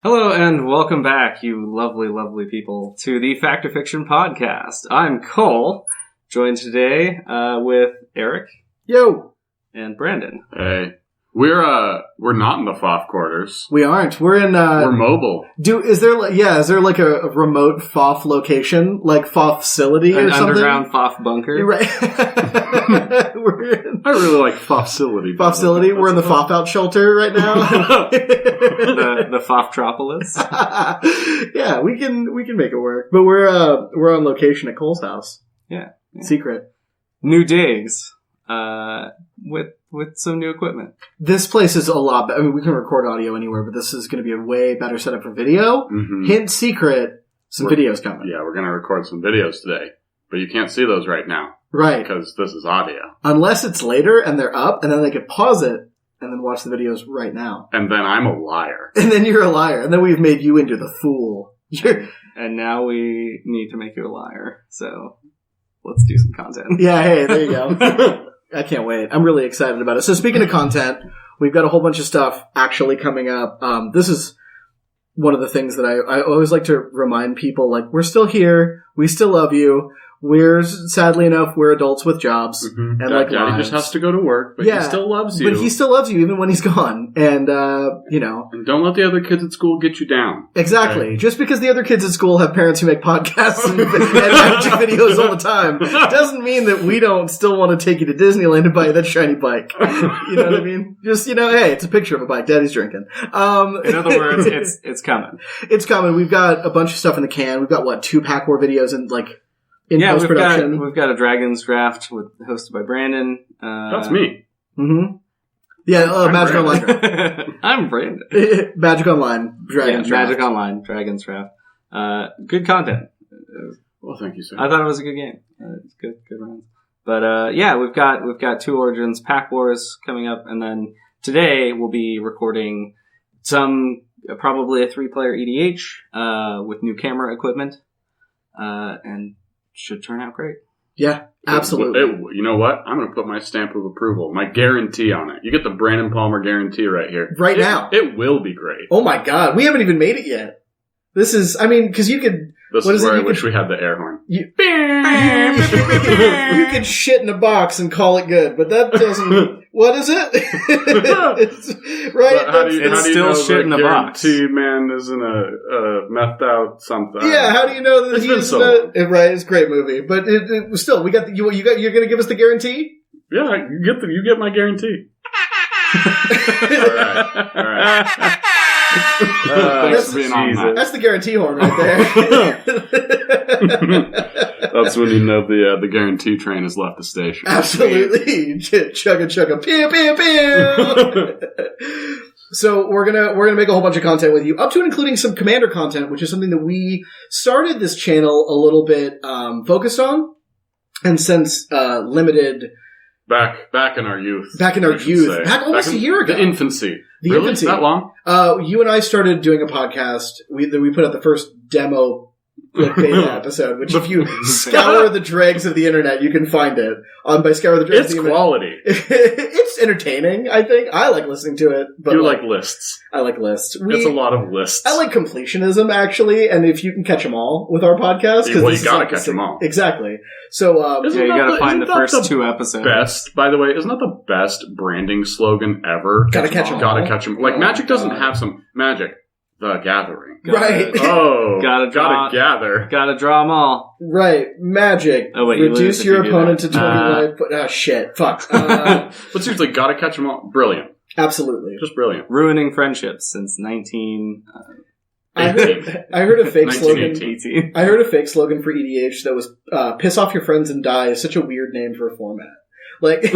Hello and welcome back, you lovely, lovely people, to the Fact or Fiction podcast. I'm Cole, joined today with Eric. Yo! And Brandon. Hey. We're not in the FOF quarters. We aren't. We're in, We're mobile. Is there like a remote FOF location? Like FOF facility or something? An underground FOF bunker. Right. We're in I really like FOF facility. FOF facility. We're in the FOF out shelter right now. the FOF-tropolis. Yeah, we can make it work. But we're on location at Cole's house. Yeah. Secret. New digs. With some new equipment. This place is a lot better. I mean, we can record audio anywhere, but this is going to be a way better setup for video. Mm-hmm. Hint secret, videos coming. Yeah, we're going to record some videos today. But you can't see those right now. Right. Because this is audio. Unless it's later and they're up, and then they could pause it and then watch the videos right now. And then I'm a liar. And then you're a liar. And then we've made you into the fool. And now we need to make you a liar. So let's do some content. Yeah, hey, there you go. I can't wait. I'm really excited about it. So speaking of content, we've got a whole bunch of stuff actually coming up. This is one of the things that I always like to remind people, like, we're still here. We still love you. Sadly enough, we're adults with jobs. Mm-hmm. And like Daddy just has to go to work, but he still loves you. But he still loves you even when he's gone. And, And don't let the other kids at school get you down. Exactly. Okay. Just because the other kids at school have parents who make podcasts and magic videos all the time doesn't mean that we don't still want to take you to Disneyland and buy you that shiny bike. You know what I mean? Just, hey, it's a picture of a bike. Daddy's drinking. In other words, it's coming. It's coming. We've got a bunch of stuff in the can. We've got, 2 Pack War videos and, in post-production. We've got a Dragons draft hosted by Brandon. That's me. Mm-hmm. Yeah, Magic Online. I'm Brandon. Magic Online Dragons draft. Magic Online Dragons draft. Good content. Well, thank you, sir. I thought it was a good game. It's good rounds. But we've got 2 Origins Pack Wars coming up, and then today we'll be recording probably a 3-player EDH with new camera equipment, and should turn out great. Yeah, absolutely. You know what? I'm going to put my stamp of approval, my guarantee on it. You get the Brandon Palmer guarantee right here. Right now. It will be great. Oh my god, we haven't even made it yet. This is, because you could... This is where I wish we had the air horn. You could shit in a box and call it good, but that doesn't... What is it? Right? How do you still know shit in a box. Guarantee man isn't a methed out something? Yeah, how do you know that it's been so long. Right, it's a greght movie, but it still, you're going to give us the guarantee? Yeah, you get my guarantee. All right. That's the guarantee horn right there. That's when you know the guarantee train has left the station. Absolutely. Chugga, pew, pew, pew. So we're gonna make a whole bunch of content with you, up to and including some Commander content, which is something that we started this channel a little bit focused on, and since limited. Back in our youth. Back almost a year ago. The infancy. The really? infancy. That long? You and I started doing a podcast. We put out the first demo beta episode, which if you scour the dregs of the internet, you can find it. By scour the dregs it's of the quality. It's entertaining, I think. I like listening to it. But you like lists. I like lists. It's a lot of lists. I like completionism, actually, and if you can catch them all with our podcast. Well, you gotta catch them all. Exactly. So, you gotta find the first 2 episodes. Best, by the way, isn't that the best branding slogan ever? Gotta catch them all. Gotta catch them. Like, Magic doesn't have some Magic. The Gathering. Right. Gotta gather. Gotta draw them all. Right. Magic. Oh, wait, reduce your opponent to 20 life. But, shit. Fuck. But seriously, gotta catch them all. Brilliant. Absolutely. Just brilliant. Ruining friendships since 19... I heard a fake slogan. 18. I heard a fake slogan for EDH that was "Piss off your friends and die" is such a weird name for a format. Like, but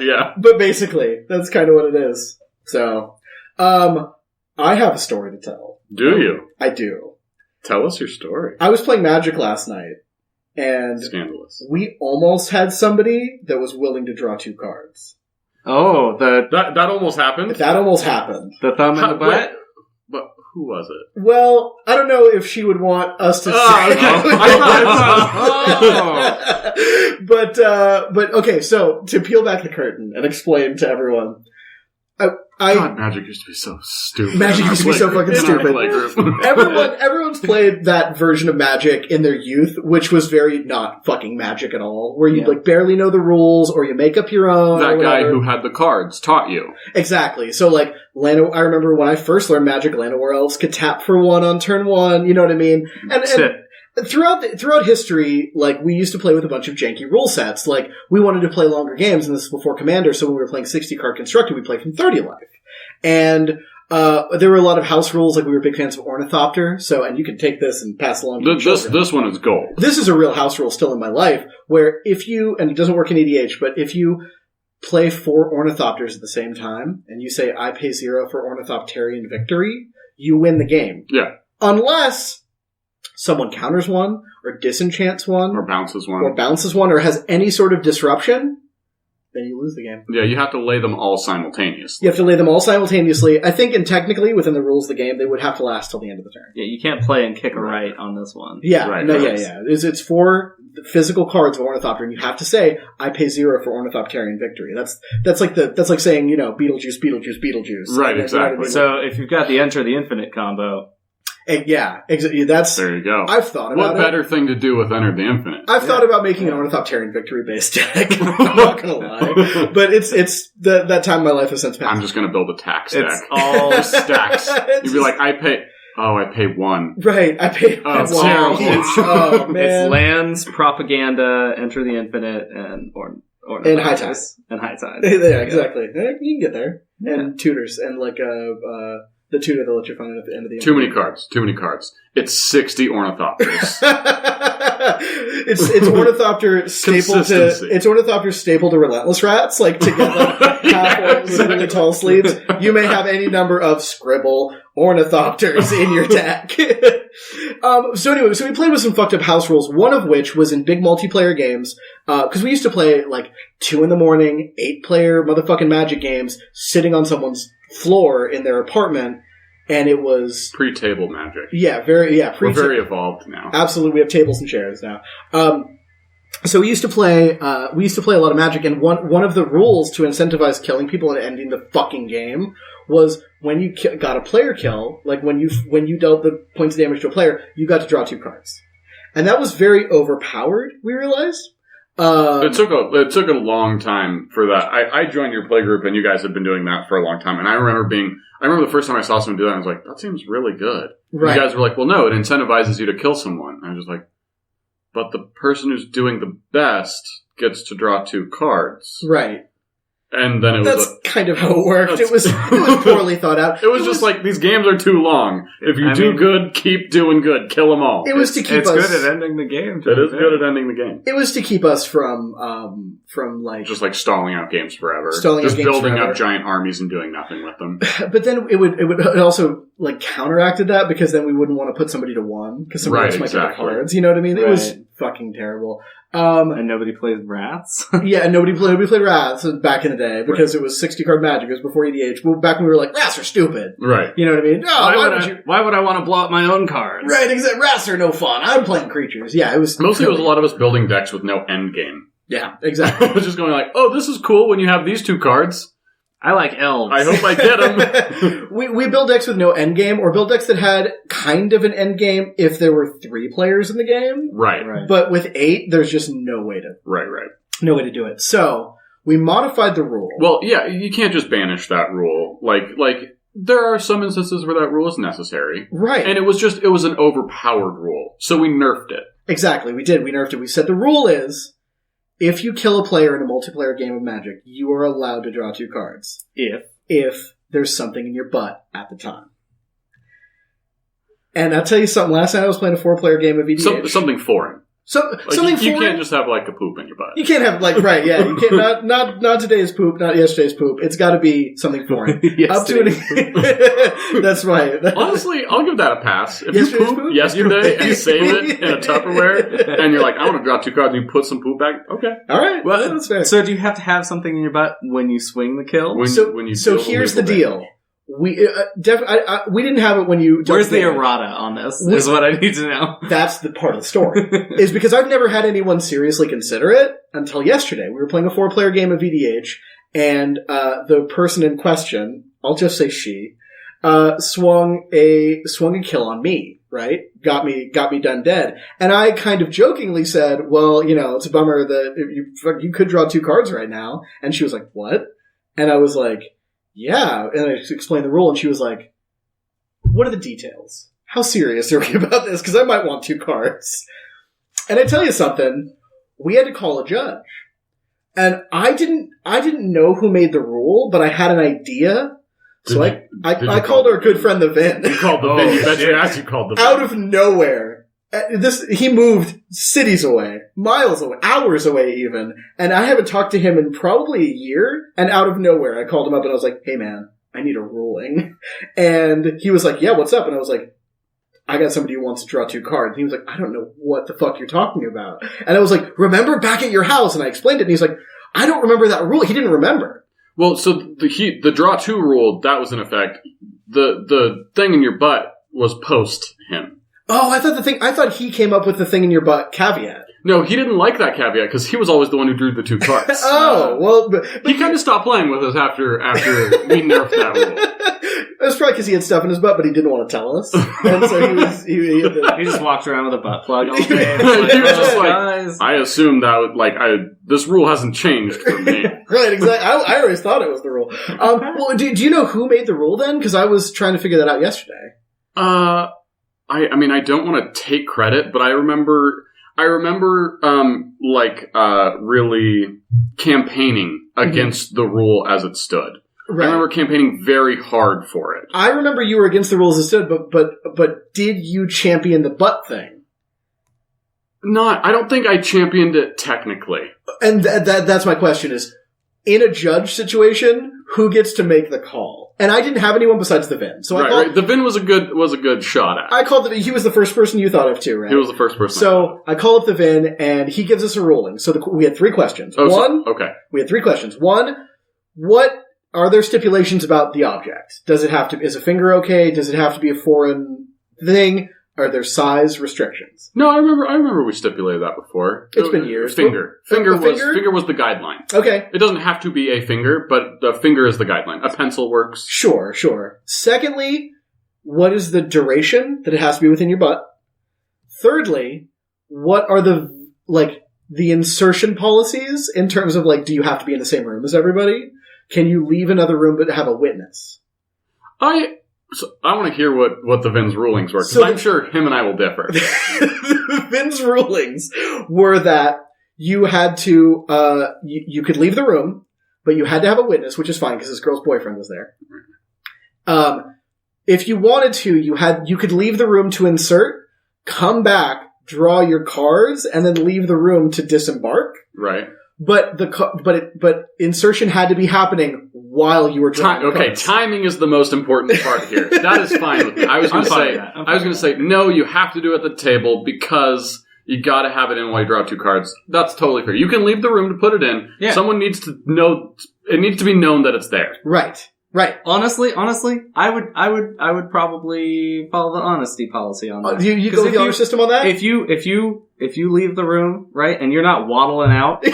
yeah. But basically, that's kind of what it is. So, I have a story to tell. Do you? I do. Tell us your story. I was playing Magic last night, and scandalous. We almost had somebody that was willing to draw 2 cards. Oh, that almost happened. That almost happened. The thumb in the butt. But who was it? Well, I don't know if she would want us to say. But okay, so to peel back the curtain and explain to everyone, God, Magic used to be so stupid. Magic used to be so fucking stupid. Playgroup. Everyone's played that version of Magic in their youth, which was very not fucking Magic at all, where you like barely know the rules, or you make up your own. That guy who had the cards taught you. Exactly. So like, I remember when I first learned Magic, Llanowar Elves could tap for 1 on turn 1, you know what I mean? And throughout history, like, we used to play with a bunch of janky rule sets. Like, we wanted to play longer games, and this is before Commander, so when we were playing 60-card Constructed, we played from 30 life. And there were a lot of house rules, like we were big fans of Ornithopter, and you can take this and pass along to this one is gold. This is a real house rule still in my life, where if you, and it doesn't work in EDH, but if you play 4 Ornithopters at the same time, and you say, I pay 0 for Ornithopterian Victory, you win the game. Yeah. Unless someone counters one, or disenchants one, or bounces one, or has any sort of disruption, then you lose the game. Yeah, you have to lay them all simultaneously. You have to lay them all simultaneously. I think, and technically, within the rules of the game, they would have to last till the end of the turn. Yeah, you can't play and kick a right on this one. Yeah, right. Yeah. It's 4 physical cards of Ornithopter, and you have to say, I pay 0 for Ornithopterian Victory. That's like saying, Beetlejuice. Right, exactly. So if you've got the Enter the Infinite combo. Yeah, exactly. There you go. I've thought about What better thing to do with Enter the Infinite? I've thought about making an Ornithopterian Victory based deck. I'm not gonna lie, but it's that time of my life has since passed. I'm just gonna build a tax deck. It's all stacks. You'd be like, I pay 1. Right, I pay 1. Oh man, it's lands, propaganda, Enter the Infinite, and High Tide. And High Tide. Yeah, exactly. You can get there. And tutors and like the tutor they'll let you find at the end of the Too many cards. It's 60 Ornithopters. It's Ornithopter stapled to Relentless Rats, like to get like half orcs and really tall sleeves. You may have any number of scribble Ornithopters in your deck. So we played with some fucked up house rules, one of which was in big multiplayer games, because we used to play like 2 in the morning, 8-player motherfucking Magic games, sitting on someone's floor in their apartment, and it was pre-table Magic. Yeah, we're very evolved now. Absolutely, we have tables and chairs now. So we used to play a lot of Magic, and one of the rules to incentivize killing people and ending the fucking game was when you got a player kill, like when you dealt the points of damage to a player, you got to draw 2 cards, and that was very overpowered. We realized. It took a long time for that. I joined your playgroup, and you guys had been doing that for a long time. And I remember the first time I saw someone do that, I was like, that seems really good. Right. You guys were like, well, no, it incentivizes you to kill someone. And I was just like, but the person who's doing the best gets to draw 2 cards. Right. And then That's kind of how it worked. It was poorly thought out. It was just like, these games are too long. If you do good, keep doing good. Kill them all. It was to keep us... It's good at ending the game. It is good at ending the game. It was to keep us from like... Just like stalling out games forever. Just building up giant armies and doing nothing with them. But then it also like counteracted that, because then we wouldn't want to put somebody to 1, because somebody else might get the cards. You know what I mean? It was fucking terrible. And nobody played Rats? Yeah, and nobody played Rats back in the day, because it was 60-card Magic. It was before EDH. Back when we were like, Rats are stupid. Right. You know what I mean? No, why would I want to blow up my own cards? Right, exactly. Rats are no fun. I'm playing creatures. Yeah, it was... Mostly it was a lot of us building decks with no end game. Yeah, exactly. It was just going like, oh, this is cool when you have these 2 cards. I like elves. I hope I get them. we build decks with no end game, or build decks that had kind of an end game if there were 3 players in the game. Right. But with 8, there's just no way to... Right. No way to do it. So, we modified the rule. Well, yeah, you can't just banish that rule. Like, there are some instances where that rule is necessary. Right. And it was an overpowered rule. So we nerfed it. Exactly, we did. We nerfed it. We said the rule is... If you kill a player in a multiplayer game of Magic, you are allowed to draw 2 cards. If there's something in your butt at the time. And I'll tell you something. Last night I was playing a 4-player game of EDH. Something foreign. Something you foreign. can't just have like a poop in your butt. You can't have right, yeah. You can't not today's poop, not yesterday's poop. It's got to be something foreign. Up to it. That's right. Honestly, I'll give that a pass. If you poop yesterday and save it in a Tupperware, and you're like, I want to draw 2 cards, and you put some poop back. Okay, all right. Well, that's fair. So do you have to have something in your butt when you swing the kill? So here's the deal. We didn't have it when you... Where's the errata on this, is what I need to know. That's the part of the story. Is because I've never had anyone seriously consider it until yesterday. We were playing a 4-player game of EDH, and the person in question I'll just say she, swung a kill on me, right? Got me done dead. And I kind of jokingly said, well, it's a bummer that you could draw 2 cards right now. And she was like, what? And I was like, yeah. And I explained the rule, and she was like, what are the details? How serious are we about this? Because I might want 2 cards. And I tell you something, we had to call a judge. And I didn't know who made the rule, but I had an idea. So I called our good friend the Vin. You called the Vin. You bet your ass you called the Vin. Out of nowhere. He moved cities away, miles away, hours away even. And I haven't talked to him in probably a year. And out of nowhere, I called him up and I was like, hey man, I need a ruling. And he was like, yeah, what's up? And I was like, I got somebody who wants to draw 2 cards. And he was like, I don't know what the fuck you're talking about. And I was like, remember back at your house? And I explained it. And he's like, I don't remember that rule. He didn't remember. Well, so the draw 2 rule, that was in effect. The thing in your butt was post him. Oh, I thought he came up with the thing in your butt caveat. No, he didn't like that caveat because he was always the one who drew the 2 cards. Well, but he kind of stopped playing with us after we nerfed that rule. It was probably because he had stuff in his butt, but he didn't want to tell us. And so he just walked around with a butt plug all day. He was just like, guys. I assumed that this rule hasn't changed for me. Right, exactly. I always thought it was the rule. Well, do you know who made the rule then? Because I was trying to figure that out yesterday. I mean, I don't want to take credit, but I remember really campaigning against the rule as it stood. Right. I remember campaigning very hard for it. I remember you were against the rules as it stood, but did you champion the butt thing? I don't think I championed it technically. And that's my question is, in a judge situation, who gets to make the call? And I didn't have anyone besides the Vin. So right. The Vin was a good shot at. I called he was the first person you thought of too, right? He was the first person. So I call up the Vin and he gives us a ruling. So we had 3 questions. We had 3 questions. 1, what are there stipulations about the object? Is a finger okay? Does it have to be a foreign thing? Are there size restrictions? No, I remember we stipulated that before. It's been years. Finger was the guideline. Okay. It doesn't have to be a finger, but the finger is the guideline. A pencil works. Sure. Secondly, what is the duration that it has to be within your butt? Thirdly, what are the insertion policies in terms of do you have to be in the same room as everybody? Can you leave another room but have a witness? I want to hear what the Vin's rulings were, because I'm sure him and I will differ. The Vin's rulings were that you had to, you could leave the room, but you had to have a witness, which is fine because his girl's boyfriend was there. If you wanted to, you could leave the room to insert, come back, draw your cards, and then leave the room to disembark. Right. But insertion had to be happening while you were drawing. Okay, timing is the most important part here. That is fine with me. I was going to say no. You have to do it at the table because you got to have it in while you draw 2 cards. That's totally fair. You can leave the room to put it in. Yeah. Someone needs to know. It needs to be known that it's there. Right. Honestly, I would probably follow the honesty policy on that. You go with the honor system on that? If you leave the room, right, and you're not waddling out,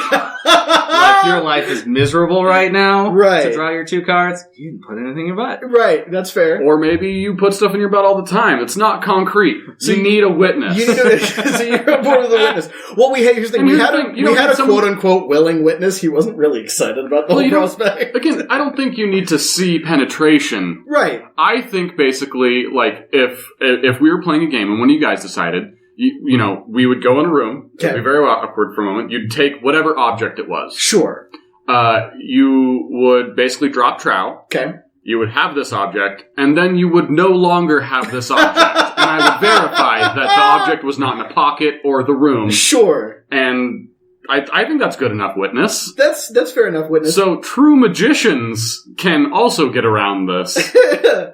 like your life is miserable right now, right, to draw your 2 cards, you didn't put anything in your butt. Right, that's fair. Or maybe you put stuff in your butt all the time. It's not concrete. So you need a witness. So you're on board with a witness. Well, here's the thing. We had a quote-unquote willing witness. He wasn't really excited about the whole prospect. Again, I don't think you need to see penetration. Right. I think basically, if we were playing a game and one of you guys decided, we would go in a room. Okay. It'd be very awkward for a moment. You'd take whatever object it was. Sure. You would basically drop trowel. Okay. You would have this object, and then you would no longer have this object. And I would verify that the object was not in a pocket or the room. Sure. And I think that's good enough witness. That's fair enough witness. So true magicians can also get around this.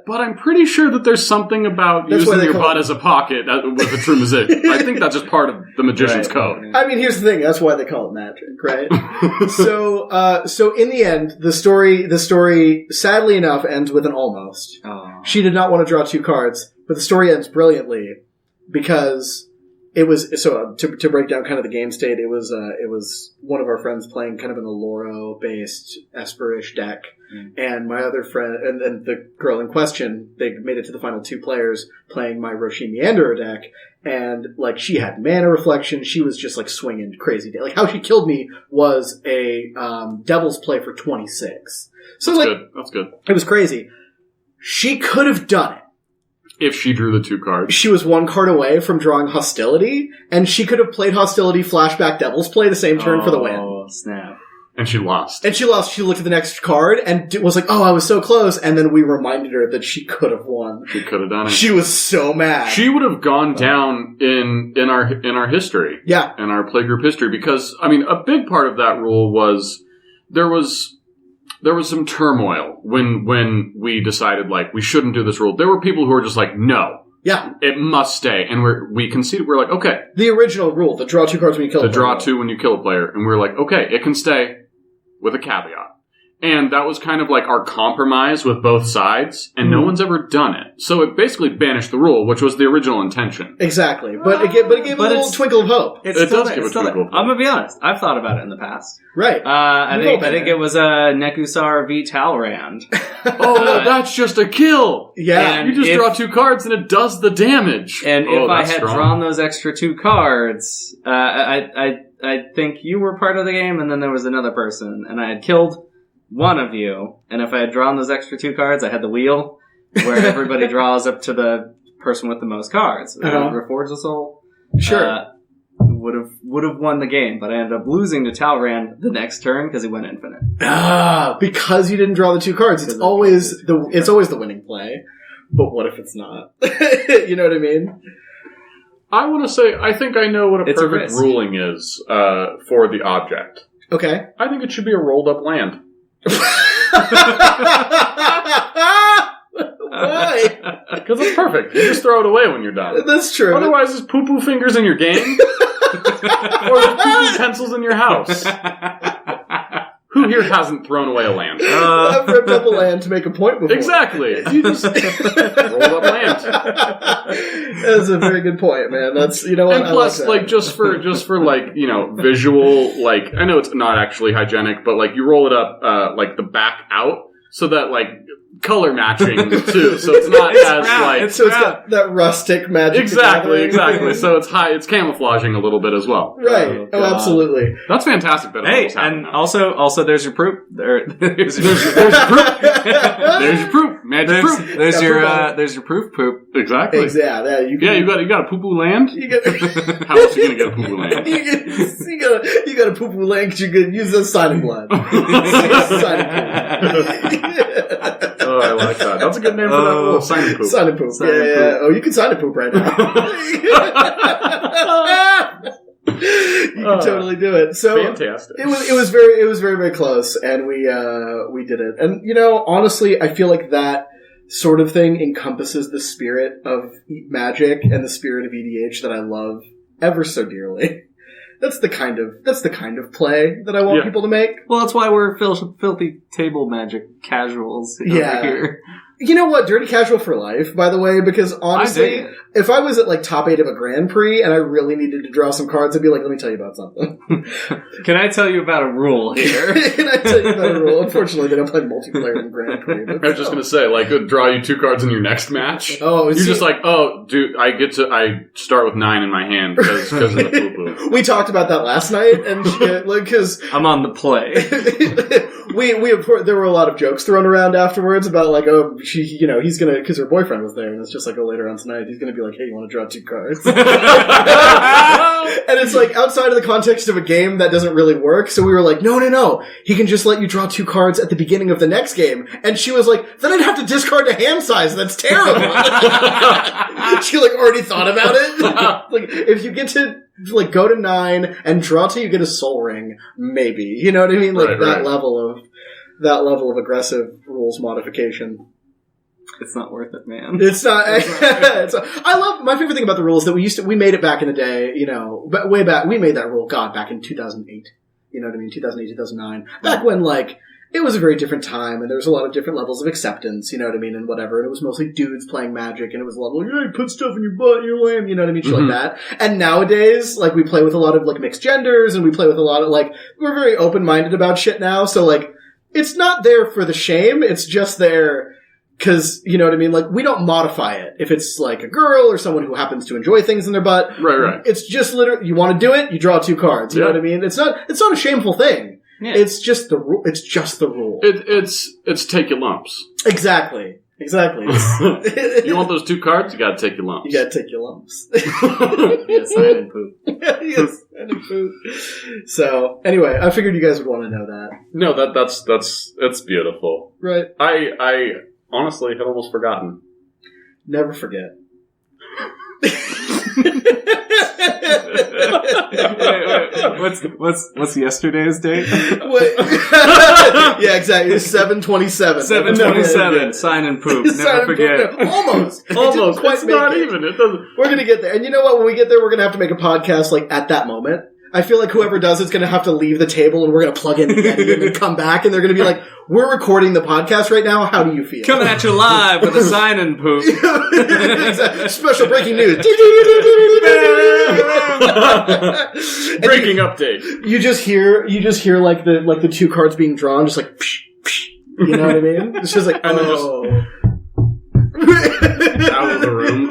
But I'm pretty sure that the's something about using your butt as a pocket with a true magician. I think that's just part of the magician's code. I mean, here's the thing. That's why they call it magic, right? So in the end, the story, sadly enough, ends with an almost. Oh. She did not want to draw 2 cards, but the story ends brilliantly because it was, to break down kind of the game state, it was one of our friends playing kind of an Alloro-based Esperish deck, and my other friend, and the girl in question, they made it to the final 2 players playing my Roshi Meanderer deck, and, like, she had mana reflection, she was just, like, swinging crazy. Like, how she killed me was a Devil's Play for 26. So, That's good. It was crazy. She could have done it. If she drew the 2 cards. She was 1 card away from drawing Hostility, and she could have played Hostility, flashback Devil's Play the same turn for the win. Oh, snap. And she lost. She looked at the next card and was like, oh, I was so close. And then we reminded her that she could have won. She could have done it. She was so mad. She would have gone down in our history. Yeah. In our playgroup history. Because, I mean, a big part of that rule was there was some turmoil when we decided, like, we shouldn't do this rule. There were people who were just like, no. Yeah. It must stay. And we conceded. We're like, okay. The original rule, the draw 2 cards when you kill a player. The draw 2 when you kill a player. And we're like, okay, it can stay with a caveat. And that was kind of like our compromise with both sides, and no one's ever done it. So it basically banished the rule, which was the original intention. Exactly. But it gave a little twinkle of hope. It does give a twinkle of hope. I'm going to be honest. I've thought about it in the past. Right. I think it was Nekusar v. Talrand. That's just a kill! Yeah. You just draw 2 cards and it does the damage. And if I had drawn those extra 2 cards, I think you were part of the game, and then there was another person, and I had killed one of you, and if I had drawn those extra 2 cards, I had the wheel where everybody draws up to the person with the most cards. Reforge the Soul. Sure. Would have won the game, but I ended up losing to Talrand the next turn because he went infinite. Because you didn't draw the 2 cards. It's always the winning play. But what if it's not? You know what I mean? I want to say, I think I know what a perfect ruling is for the object. Okay. I think it should be a rolled up land. Why? Because it's perfect. You just throw it away when you're done. That's true. Otherwise, there's poo-poo fingers in your game. Or there's poo-poo pencils in your house. Who here hasn't thrown away a land? I've ripped up a land to make a point before. Exactly. You just roll up land. That's a very good point, man. That's, you know what? And plus, like just for like, you know, visual, like, I know it's not actually hygienic, but like you roll it up like the back out so that like color matching too, so it's not it's got that rustic magic. Exactly. So it's camouflaging a little bit as well. Right. Oh, absolutely. That's fantastic. Hey, and also there's your proof. There's your proof. There's your proof. Magic proof. There's your proof poop. Exactly. Yeah. You got a poo poo land. How else are you gonna get a poo poo land? you got a poo poo land because you could use the signing blood. Oh, I like that. That's a good name for that rule. Sign and poop. Sign and poop. Yeah. Oh, you can sign and poop right now. You can totally do it. So fantastic. It was very, very close, and we did it. And you know, honestly, I feel like that sort of thing encompasses the spirit of Magic and the spirit of EDH that I love ever so dearly. That's the kind of play that I want people to make. Well, that's why we're filthy table Magic casuals over here. You know what? Dirty casual for life, by the way, because honestly, if I was at like top 8 of a Grand Prix and I really needed to draw some cards, I'd be like, let me tell you about something. Can I tell you about a rule here? Can I tell you about a rule? Unfortunately, they don't play multiplayer in Grand Prix. I was just going to say, like, draw you 2 cards in your next match. Oh, you're just like, oh, dude, I start with 9 in my hand because of the poo-poo. We talked about that last night, and because I'm on the play. There were a lot of jokes thrown around afterwards about like, oh, he's gonna, because her boyfriend was there, and it's just like, oh, later on tonight he's gonna be like, hey, you want to draw 2 cards? And it's like outside of the context of a game that doesn't really work. So we were like, no, he can just let you draw 2 cards at the beginning of the next game. And she was like, then I'd have to discard a hand size. That's terrible. She like already thought about it. Like if you get to like go to 9 and draw till you get a soul ring, maybe, you know what I mean? Like that level of aggressive rules modification. It's not worth it, man. It's not. I love, my favorite thing about the rule is that we made it back in the day, you know, but way back, we made that rule, back in 2008. You know what I mean? 2008, 2009. Back when, like, it was a very different time, and there was a lot of different levels of acceptance, you know what I mean, and whatever, and it was mostly dudes playing Magic, and it was a lot of, like, hey, put stuff in your butt, you're lame, you know what I mean, shit like that. And nowadays, like, we play with a lot of, like, mixed genders, and we play with a lot of, like, we're very open-minded about shit now, so, like, it's not there for the shame. It's just there because, you know what I mean? Like, we don't modify it. If it's like a girl or someone who happens to enjoy things in their butt. Right. It's just literally, you want to do it, you draw 2 cards. You know what I mean? It's not a shameful thing. Yeah. It's just the rule. It's just the rule. It's take your lumps. Exactly. You want those 2 cards? You gotta take your lumps. You gotta take your lumps. Yes, sign and poop. Yes, and poop. So, anyway, I figured you guys would want to know that. No, that's beautiful. Right. I honestly had almost forgotten. Never forget. What's yesterday's date? Yeah, exactly. 7/27. 7/27. Sign and poop. Never forget. Poop. No, almost. Almost. Quite it's not it. even. It doesn't. We're gonna get there, and you know what? When we get there, we're gonna have to make a podcast like at that moment. I feel like whoever does it's gonna have to leave the table, and we're gonna plug in the Yeti and then come back, and they're gonna be like, "We're recording the podcast right now. How do you feel?" Coming at you live with a sign and poop. Exactly. Special breaking news. Breaking update. You just hear like the 2 cards being drawn, just like, psh, psh, you know what I mean? It's just like, and oh. Out of the room.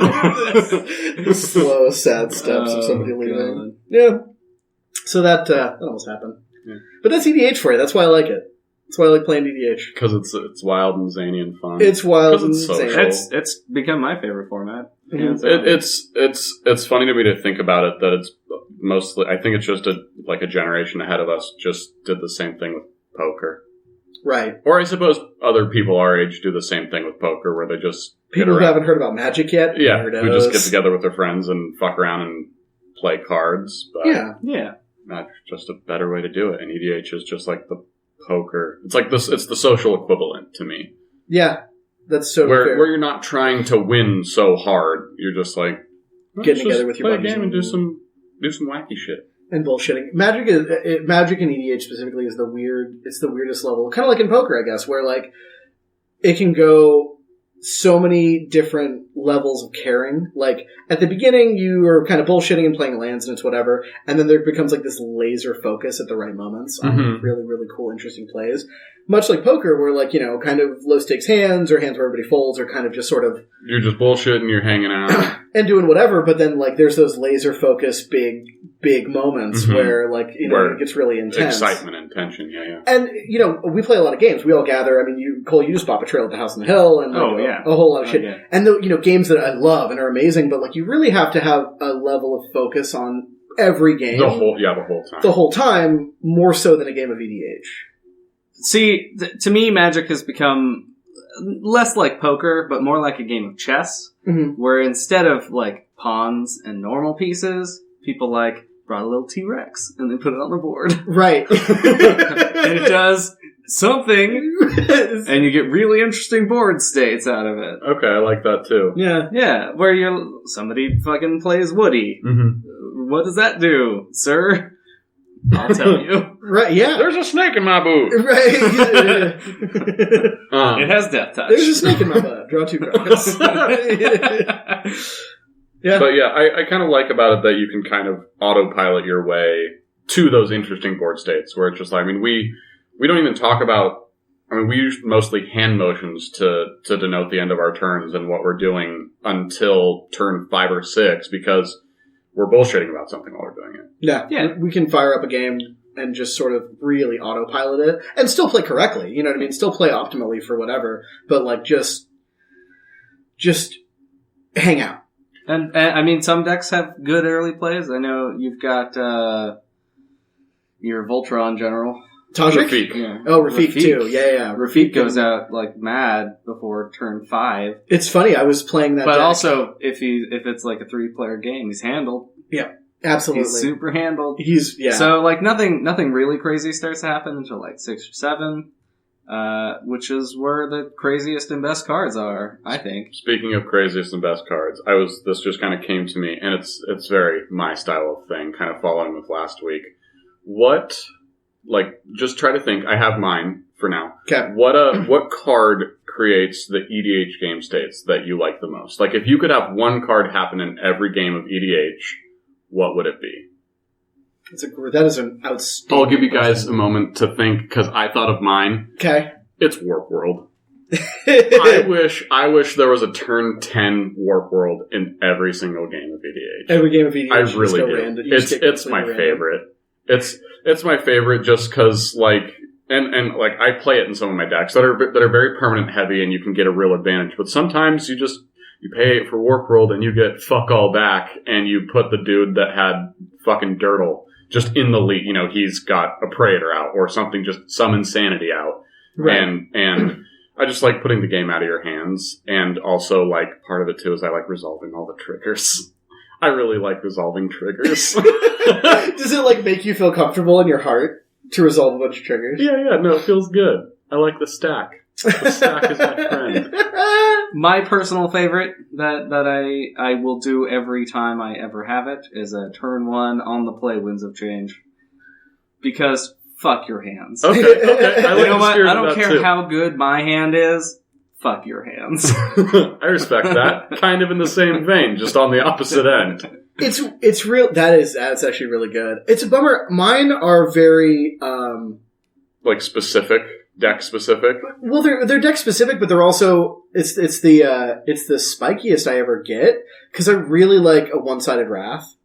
The slow, sad steps of somebody leaving. God. Yeah. So that almost happened. Yeah. But that's EDH for you. That's why I like it. That's why I like playing EDH. Because it's wild and zany and fun. It's wild and it's zany. It's become my favorite format. Mhm. It's funny to me to think about it that it's mostly. I think it's just a generation ahead of us just did the same thing with poker. Right. Or I suppose other people our age do the same thing with poker, where they just People who haven't heard about Magic yet. yeah, Weirdos. who just get together with their friends and fuck around and play cards. But Yeah. that's just a better way to do it. And EDH is just like the poker. It's like this. It's the social equivalent to me. Yeah. That's so where fair. where you're not trying to win so hard. You're just like Getting together with your play buddies a game and do some wacky shit. And bullshitting. Magic and EDH specifically is it's the weirdest level. Kind of like in poker, I guess, where like it can go so many different levels of caring. Like at the beginning you are kind of bullshitting and playing lands and it's whatever, and then there becomes like this laser focus at the right moments on really, really cool, interesting plays. Much like poker, where like, you know, kind of low stakes hands or hands where everybody folds are kind of just sort of You're just bullshitting, you're hanging out. and doing whatever, but then like there's those laser focused big moments where like, you know, Where it gets really intense. Excitement and tension, yeah. And, you know, we play a lot of games. We all gather. I mean, Cole, you just bought Betrayal at the House on the Hill and like, a whole lot of shit. Yeah. And, you know, games that I love and are amazing, but like you really have to have a level of focus on every game. The whole time. The whole time, more so than a game of EDH. See, to me, Magic has become less like poker, but more like a game of chess, where instead of like pawns and normal pieces, people like brought a little T-Rex and they put it on the board. Right. And it does something, and you get really interesting board states out of it. Okay, I like that too. Yeah, where somebody fucking plays Woody. What does that do, sir? I'll tell you. Right, yeah. There's a snake in my boot. Right. It has death touch. There's a snake in my butt. Draw 2 cards. Yeah. But yeah, I kind of like about it that you can kind of autopilot your way to those interesting board states where it's just like, I mean, we don't even talk about, I mean, we use mostly hand motions to denote the end of our turns and what we're doing until turn 5 or 6 because we're bullshitting about something while we're doing it. Yeah. We can fire up a game and just sort of really autopilot it and still play correctly. You know what I mean? Still play optimally for whatever, but like just hang out. And I mean, some decks have good early plays. I know you've got your Voltron General. Tajik? Rafik. Yeah. Oh, Rafik too. Yeah. Rafik goes out like mad before turn 5. It's funny. I was playing that But deck. also, if it's like a 3-player game, he's handled. Yeah, absolutely. He's super handled. Yeah. So like nothing really crazy starts to happen until like 6 or 7, which is where the craziest and best cards are, I think. Speaking of craziest and best cards, this just kind of came to me, and it's very my style of thing, kind of following with last week. What, like, just try to think. I have mine for now. Okay. What card creates the EDH game states that you like the most? Like, if you could have one card happen in every game of EDH, what would it be? That is an outstanding. I'll give you guys a moment to think because I thought of mine. Okay. It's Warp World. I wish there was a turn 10 Warp World in every single game of EDH. Every game of EDH. I really do. It's my favorite. It's my favorite just because like and like I play it in some of my decks that are very permanent heavy and you can get a real advantage. But sometimes you pay for Warp World and you get fuck all back and you put the dude that had fucking Dirtle just in the lead. You know, he's got a Praetor out or something, just some insanity out. Right. And I just like putting the game out of your hands. And also, like, part of it, too, is I like resolving all the triggers. I really like resolving triggers. Does it, like, make you feel comfortable in your heart to resolve a bunch of triggers? Yeah, no, it feels good. I like the stack. The stack is my friend. My personal favorite that I will do every time I ever have it is a turn 1 on the play Winds of Change. Because fuck your hands. Okay. I like you know what? I don't care too. how good my hand is. Fuck your hands. I respect that. Kind of in the same vein, just on the opposite end. It's real. That's actually really good. It's a bummer. Mine are very like specific, deck specific. Well, they're deck specific, but they're also it's the spikiest I ever get because I really like a one-sided Wrath.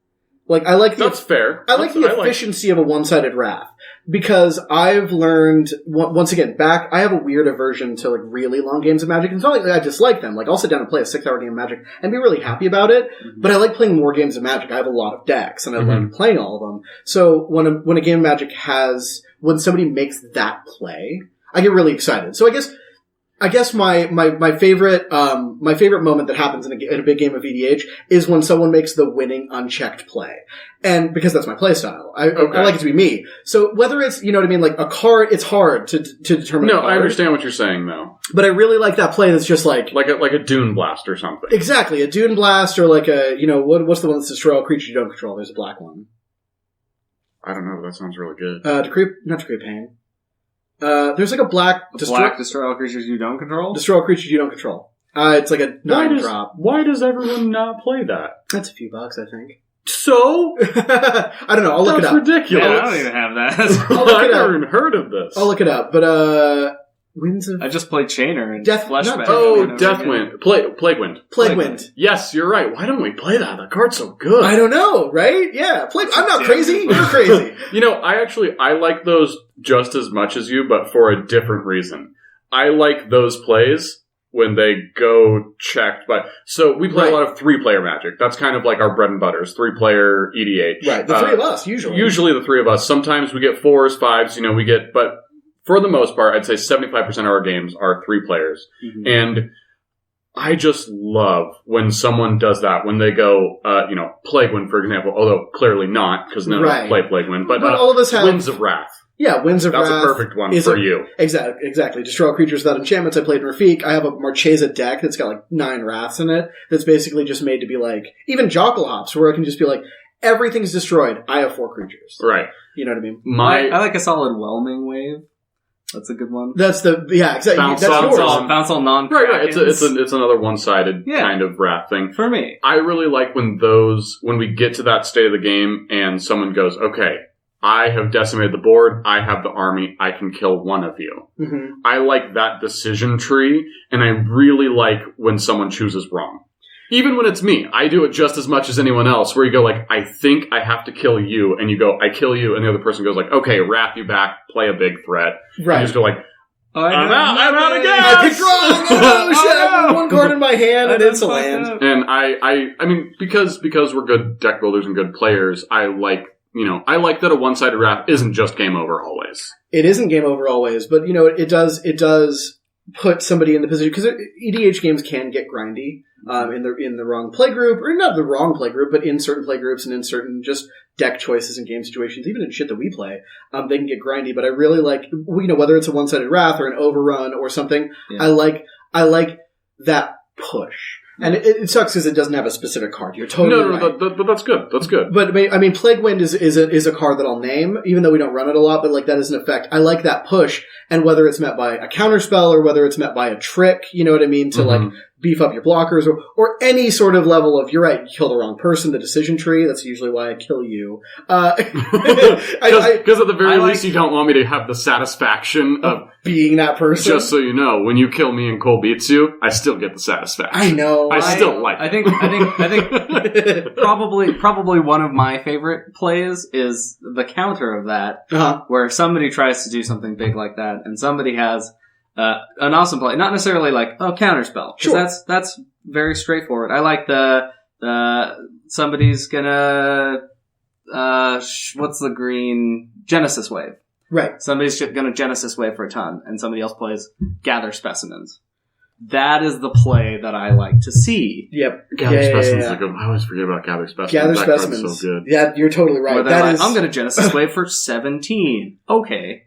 Like I like that's fair. I like the efficiency of a one-sided Wrath. Because I've learned, once again, I have a weird aversion to, like, really long games of Magic. It's not like I dislike them. Like, I'll sit down and play a 6-hour game of Magic and be really happy about it. Mm-hmm. But I like playing more games of Magic. I have a lot of decks, and I like playing all of them. So when a game of Magic when somebody makes that play, I get really excited. So I guess my favorite moment that happens in a big game of EDH is when someone makes the winning unchecked play. And because that's my play style. I like it to be me. So whether it's, you know what I mean, like a card, it's hard to determine. No, I understand what you're saying though. But I really like that play that's just like a Dune Blast or something. Exactly. A Dune Blast or like a, you know, what's the one that's destroy all creatures you don't control? There's a black one. I don't know, but that sounds really good. Not Decree Pain. There's like a black destroy all creatures you don't control? Destroy all creatures you don't control. It's like a 9-drop. Why does everyone not play that? That's a few bucks, I think. So? I don't know. I'll look it up. That's ridiculous. Man, I don't even have that. I've never even heard of this. I'll look it up. But, Winds of... I just played Chainer and Fleshbag. Deathwind. Plaguewind. Plaguewind. Yes, you're right. Why don't we play that? That card's so good. I don't know, right? Yeah. I'm not crazy. You're crazy. You know, I like those just as much as you, but for a different reason. I like those plays when they go checked. So we play a lot of 3-player Magic. That's kind of like our bread and butter, is 3-player EDH. Right, the 3 of us, usually. Usually the 3 of us. Sometimes we get 4s, 5s, you know, but for the most part, I'd say 75% of our games are 3 players. Mm-hmm. And I just love when someone does that, when they go, Plaguewind, for example, although clearly not, because none of us play Plaguewind, but all of us have Winds of Wrath. Yeah, Winds of Wrath. That's a perfect one for you. Exactly. Destroy all creatures without enchantments. I played Rafik. I have a Marchesa deck that's got like 9 Wraths in it. That's basically just made to be like, even Jockle Hops, where I can just be like, everything's destroyed. I have 4 creatures. Right. You know what I mean? I like a solid Whelming Wave. That's a good one. Exactly. Bounce on non-Krakens. Right. It's another one-sided kind of Wrath thing. For me. I really like when we get to that state of the game and someone goes, okay, I have decimated the board, I have the army, I can kill one of you. Mm-hmm. I like that decision tree, and I really like when someone chooses wrong. Even when it's me, I do it just as much as anyone else, where you go like, I think I have to kill you, and you go, I kill you, and the other person goes like, okay, wrath you back, play a big threat. Right. And you just go like, I'm out again! I picked wrong! Oh, shit, I have one card in my hand, and it's a land. And I mean, because we're good deck builders and good players, I like that a one-sided wrath isn't just game over always. It isn't game over always, but, you know, it does put somebody in the position, because EDH games can get grindy, in the wrong play group, or not the wrong play group, but in certain play groups and in certain just deck choices and game situations, even in shit that we play, they can get grindy, but I really like, you know, whether it's a one-sided wrath or an overrun or something, yeah. I like that push. And it sucks because it doesn't have a specific card. You're totally right. But that's good. That's good. But I mean, Plaguewind is a card that I'll name, even though we don't run it a lot. But like that is an effect. I like that push, and whether it's met by a counterspell or whether it's met by a trick, you know what I mean, to like beef up your blockers, or any sort of level of, you're right, you kill the wrong person, the decision tree, that's usually why I kill you. Because at the very least you don't want me to have the satisfaction of being that person. Just so you know, when you kill me and Cole beats you, I still get the satisfaction. I know. I still like it. I think probably one of my favorite plays is the counter of that, where somebody tries to do something big like that, and somebody has an awesome play. Not necessarily like, counterspell. Sure. That's very straightforward. I like somebody's gonna, what's the green? Genesis Wave. Right. Somebody's gonna Genesis Wave for a ton, and somebody else plays Gather Specimens. That is the play that I like to see. Yep. Gather Specimens. Like, I always forget about Gather Specimens. Gather that Specimens. Card's so good. Yeah, you're totally right. I'm gonna Genesis Wave for 17. Okay.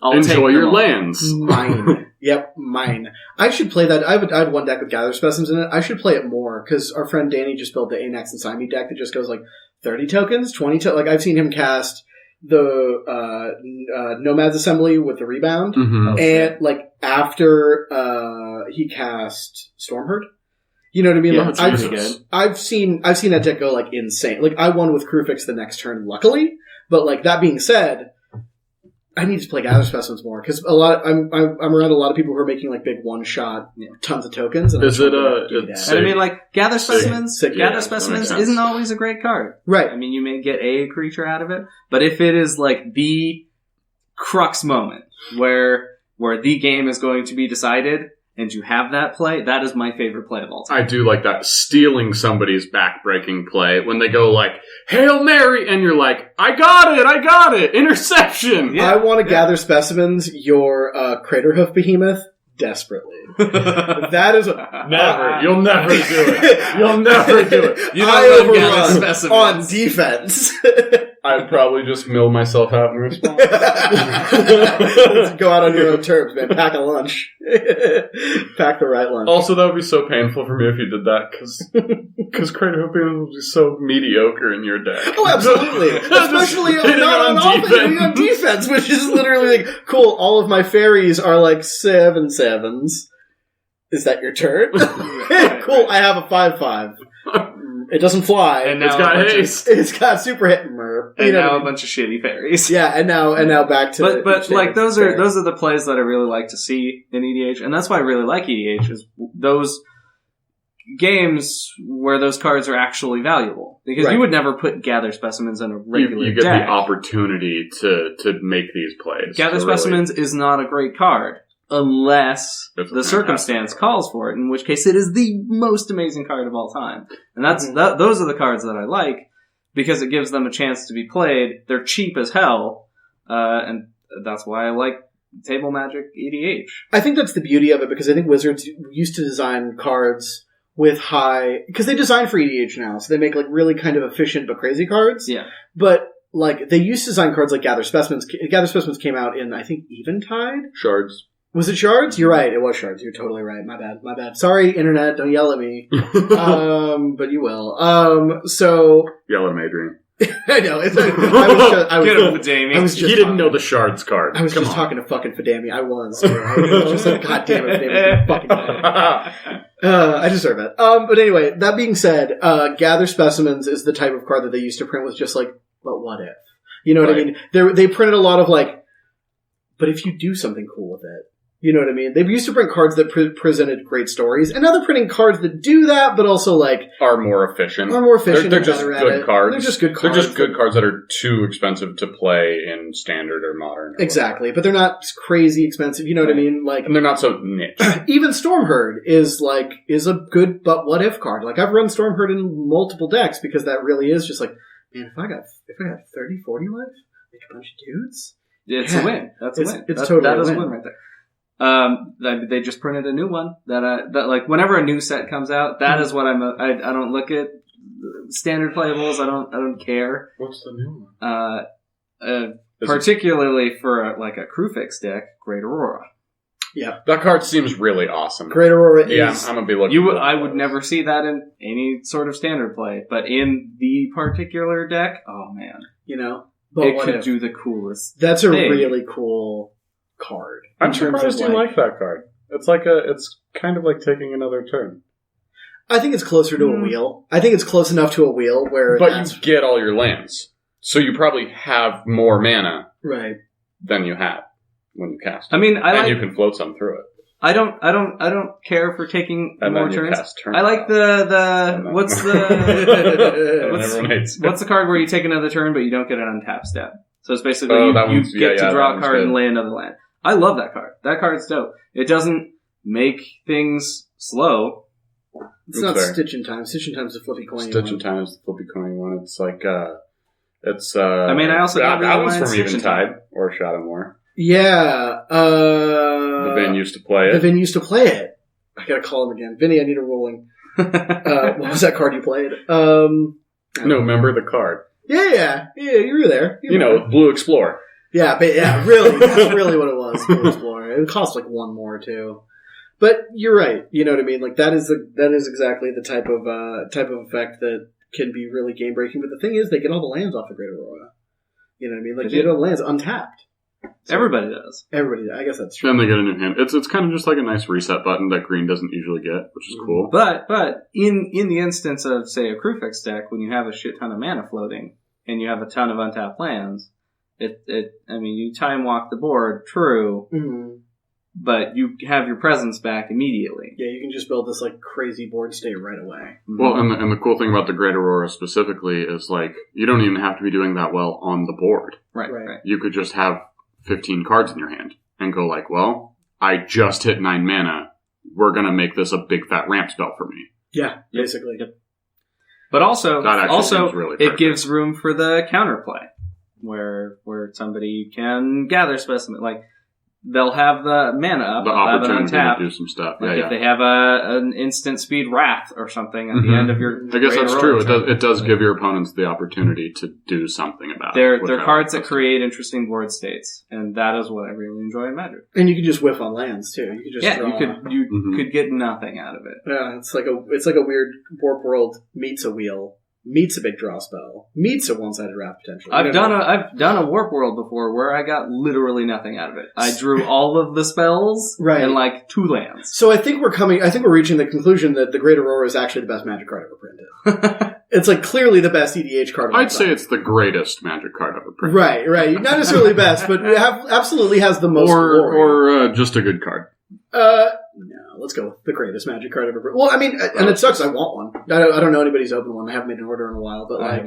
I'll enjoy your lands. Mine. Yep, mine. I should play that. I had one deck with Gather Specimens in it. I should play it more, because our friend Danny just built the Anax and Sime deck that just goes like 30 tokens, 20 tokens. Like, I've seen him cast the Nomads Assembly with the rebound, and like after he cast Stormherd. You know what I mean? Yeah, like, that's really good. I've seen that deck go like insane. Like, I won with Crewfix the next turn, luckily. But like, that being said, I need to play Gather Specimens more, because I'm around a lot of people who are making like big one shot, tons of tokens. And I mean, like, Gather Specimens isn't always a great card, right? I mean, you may get a creature out of it, but if it is like the crux moment where the game is going to be decided, and you have that play, that is my favorite play of all time. I do like that, stealing somebody's back-breaking play when they go like, Hail Mary, and you're like, I got it, interception! Yeah. I want to Gather Specimens, your Craterhoof Behemoth, desperately. That is never. You'll never do it. You'll never do it. You I overrun on defense. I'd probably just mill myself out in response. Let's go out on your own terms, man. Pack a lunch. Pack the right lunch. Also, that would be so painful for me if you did that, because Crater Hooping would be so mediocre in your deck. Oh, absolutely. Especially not on offense, hitting on defense, which is literally like, cool, all of my fairies are like 7/7s. Is that your turn? Cool, I have a 5/5. It doesn't fly. And now it's got haste. It's got super hit and merp. And now a bunch of shitty fairies. Yeah, and now back to but like those are the plays that I really like to see in EDH, and that's why I really like EDH, is those games where those cards are actually valuable, because you would never put Gather Specimens in a regular you get deck. The opportunity to make these plays. Gather Specimens is not a great card unless the circumstance calls for it, in which case it is the most amazing card of all time. And those are the cards that I like, because it gives them a chance to be played. They're cheap as hell, and that's why I like Table Magic EDH. I think that's the beauty of it, because I think Wizards used to design cards with because they design for EDH now, so they make like really kind of efficient but crazy cards. Yeah. But like, they used to design cards like Gather Specimens. Gather Specimens came out in, I think, Eventide? Shards. Was it Shards? You're right. It was Shards. You're totally right. My bad. Sorry, Internet. Don't yell at me. But you will. So... Yell at him, Adrian. I know. Get him, Fadami. He didn't know the Shards card. I was talking to fucking Fadami. I was just like, God damn it, Fadami. Fucking I deserve it. But anyway, that being said, Gather Specimens is the type of card that they used to print with just like, but what if? You know what I mean? They printed a lot of like, but if you do something cool with it. You know what I mean? They used to print cards that presented great stories, and now they're printing cards that do that, but also like are more efficient. They're just good cards. They're just good cards. They're just good cards that are too expensive to play in standard or modern. Or exactly, but they're not crazy expensive. You know what I mean? Like, and they're not so niche. Even Stormherd is a good but what if card. Like, I've run Stormherd in multiple decks because that really is just like, man, if I got 30, 40 life, make a bunch of dudes. It's a win. That's a win. It's totally a win right there. They just printed a new one that like whenever a new set comes out, that is what I don't look at standard playables. I don't care. What's the new one? Particularly for a Crewfix deck, Great Aurora. Yeah, that card seems really awesome. Great Aurora is. Yeah, I'm gonna be looking. I would never see that in any sort of standard play, but in the particular deck, oh man, but it could do the coolest. That's a really cool card. I'm surprised you like that card. It's kind of like taking another turn. I think it's closer to a wheel. I think it's close enough to a wheel where... But you get all your lands. So you probably have more mana than you had when you cast it. I mean, you can float some through it. I don't care for taking more turns. I like what's the card where you take another turn but you don't get an untap step. So it's basically you get to draw a card and lay another land. I love that card. That card's dope. It doesn't make things slow. It's not fair. Stitch in Time. Stitch in Time is the flippy coin. Stitch in Time is the flippy coin one. It's like it's. I mean, I also that was from Eventide or Shadowmoor. Yeah. The Vin used to play it. I gotta call him again. Vinny, I need a ruling. What was that card you played? No, remember the card. Yeah, you were there. Blue Explorer. Yeah, but really, that's really what it was. Blue Explorer. It cost like one more too. But you're right. You know what I mean? Like that is exactly the type of effect that can be really game breaking. But the thing is, they get all the lands off the Great Aurora. You know what I mean? Like they get all the lands untapped. So everybody does. I guess that's true. And they get a new hand. It's kind of just like a nice reset button that green doesn't usually get, which is cool. But in the instance of, say, a Crewfix deck, when you have a shit ton of mana floating and you have a ton of untapped lands, you time walk the board, true, but you have your presence back immediately. Yeah, you can just build this like crazy board state right away. Well, and the cool thing about the Great Aurora specifically is like you don't even have to be doing that well on the board. Right. You could just have 15 cards in your hand and go like, well, I just hit 9 mana. We're going to make this a big fat ramp spell for me. Yeah, basically. Yep. But also really it gives room for the counterplay where somebody can gather specimen. Like, they'll have the mana up, the opportunity to do some stuff. Like if they have an instant speed wrath or something at the end of your... I guess that's true. It does give your opponents the opportunity to do something about it. They're cards that create interesting board states, and that is what I really enjoy in Magic. And you can just whiff on lands, too. You could just draw. You could get nothing out of it. Yeah, it's like a weird Warp World meets a wheel. Meets a big draw spell. Meets a one-sided wrath potential. I've done a Warp World before where I got literally nothing out of it. I drew all of the spells and like 2 lands. So I think we're reaching the conclusion that the Great Aurora is actually the best Magic card ever printed. It's like clearly the best EDH card. I'd say it's the greatest Magic card ever printed. Right. Not necessarily best, but absolutely has the most glory. Or just a good card. No, let's go with the greatest Magic card ever. Well, I mean, and it sucks. I want one. I don't know anybody's opened one. I haven't made an order in a while, but like,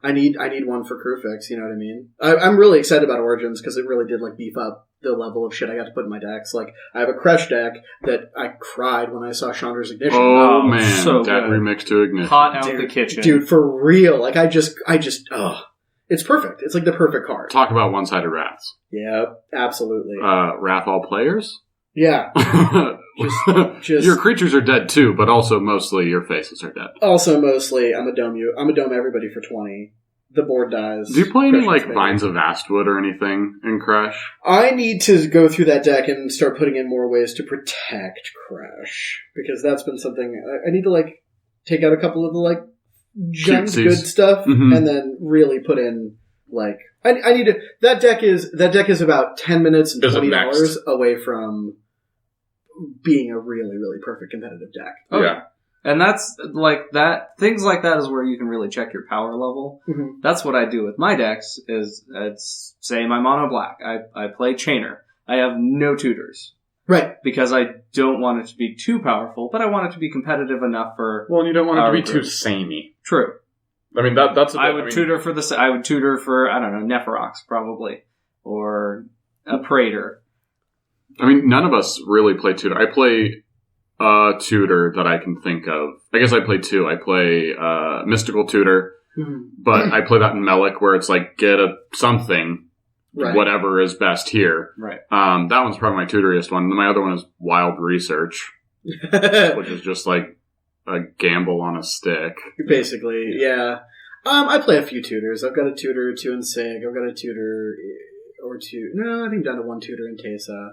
I need one for Crewfix. You know what I mean? I'm really excited about Origins because it really did like beef up the level of shit I got to put in my decks. Like, I have a Kresh deck that I cried when I saw Chandra's Ignition. Oh man, so that remix to Ignition, hot out the kitchen, dude, for real. Like, I just, it's perfect. It's like the perfect card. Talk about one-sided wraths. Yeah, absolutely. Wrath all players. Yeah. just your creatures are dead too, but also mostly your faces are dead. Also mostly, I'm a dome everybody for 20. The board dies. Do you play any like Vines of Vastwood or anything in Crash? I need to go through that deck and start putting in more ways to protect Crash. Because that's been something I need to like take out a couple of the like junk good stuff and then really put in like I need to that deck is about 10 minutes and $20 away from being a really, really perfect competitive deck. Okay. Yeah. And that's like that. Things like that is where you can really check your power level. Mm-hmm. That's what I do with my decks. It's say my mono black. I play Chainer. I have no tutors. Right. Because I don't want it to be too powerful, but I want it to be competitive enough for. Well, you don't want it to be too samey. True. I mean that's. I would tutor for I don't know, Nephrox probably, or a Praetor. I mean, none of us really play tutor. I play a tutor that I can think of. I guess I play 2. I play Mystical Tutor, but I play that in Melik where it's like get a something, whatever is best here. Right. That one's probably my tutoriest one. My other one is Wild Research, which is just like a gamble on a stick. Basically, yeah. I play a few tutors. I've got a tutor or 2 in Sig. I've got a tutor or 2. No, I think down to 1 tutor in Tesa.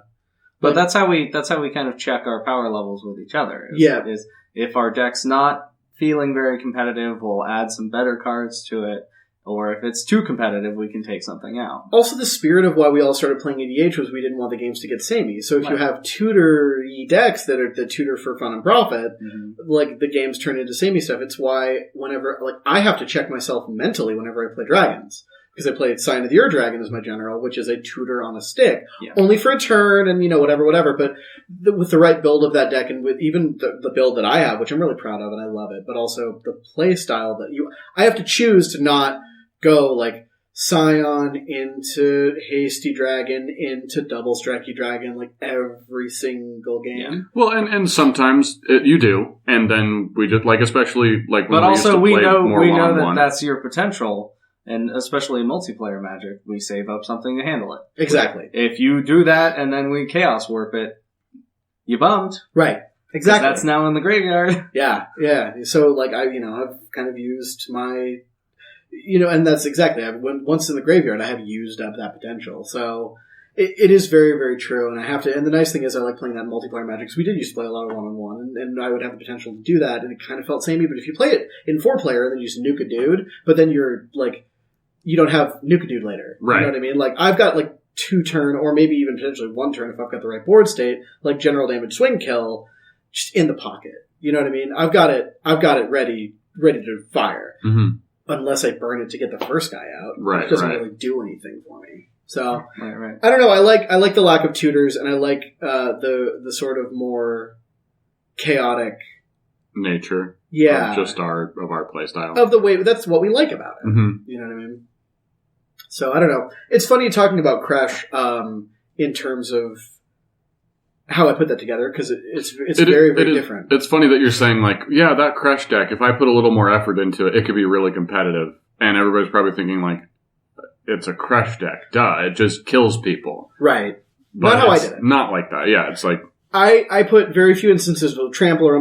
But that's how we kind of check our power levels with each other. Is if our deck's not feeling very competitive, we'll add some better cards to it, Or if it's too competitive, we can take something out. Also, the spirit of why we all started playing EDH was we didn't want the games to get samey. So if you have tutor-y decks that are the tutor for fun and profit, like, the games turn into samey stuff. It's why whenever, like, I have to check myself mentally whenever I play dragons. Because I played Sign of the Ur-Dragon as my general, which is a tutor on a stick. Yeah. Only for a turn and, whatever. But with the right build of that deck and with even the build that I have, which I'm really proud of and I love it, but also the play style that I have to choose to not go, like, Scion into Hasty Dragon into Double Strikey Dragon, like, every single game. Yeah. Well, and sometimes you do. And then we just, like, especially, like, when but we used to we play know more we know one-on-one. that that's your potential. And especially in multiplayer Magic, we save up something to handle it. Exactly. If you do that and then we Chaos Warp it, you bummed. Right. Exactly. That's now in the graveyard. Yeah. So, like, I've kind of used my, and that's exactly, once in the graveyard, I have used up that potential. So, it is very, very true. And the nice thing is I like playing that in multiplayer Magic, because we did used to play a lot of one-on-one, and I would have the potential to do that, and it kind of felt samey. But if you play it in 4-player, then you just nuke a dude, but then you're, like, you don't have nuke a dude later. Right. You know what I mean? Like, I've got, like, 2 turn, or maybe even potentially 1 turn if I've got the right board state, like general damage swing kill, just in the pocket. You know what I mean? I've got it ready to fire. Mm-hmm. Unless I burn it to get the first guy out. Right, it doesn't really do anything for me. So, right. I don't know, I like the lack of tutors, and I like the sort of more chaotic nature of just our play style. Of the way, that's what we like about it. Mm-hmm. You know what I mean? So, I don't know. It's funny talking about Crash in terms of how I put that together, because it's very, very different. It's funny that you're saying, like, yeah, that Crash deck, if I put a little more effort into it, it could be really competitive. And everybody's probably thinking, like, it's a Crash deck. Duh, it just kills people. Right. But not how I did it. Not like that. Yeah, it's like... I put very few instances of Trample or...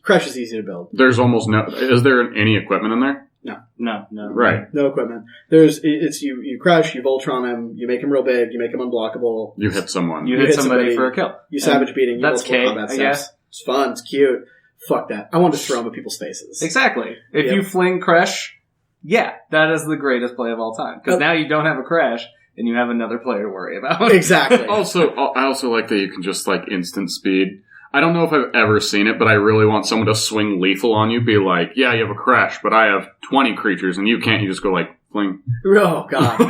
Crash is easy to build. There's almost no... Is there any equipment in there? No. Right. No equipment. You Crash, you Voltron him, you make him real big, you make him unblockable. You hit someone. You hit somebody for a kill. You Savage Beating. You that's K, combat I guess. It's fun, it's cute. Fuck that. I want to throw him at people's faces. Exactly. If you fling Crash, that is the greatest play of all time. Because now you don't have a Crash, and you have another player to worry about. Exactly. I also like that you can just, like, instant speed. I don't know if I've ever seen it, but I really want someone to swing lethal on you, be like, yeah, you have a Crash, but I have 20 creatures, and you can't. You just go, like, fling. Oh, God.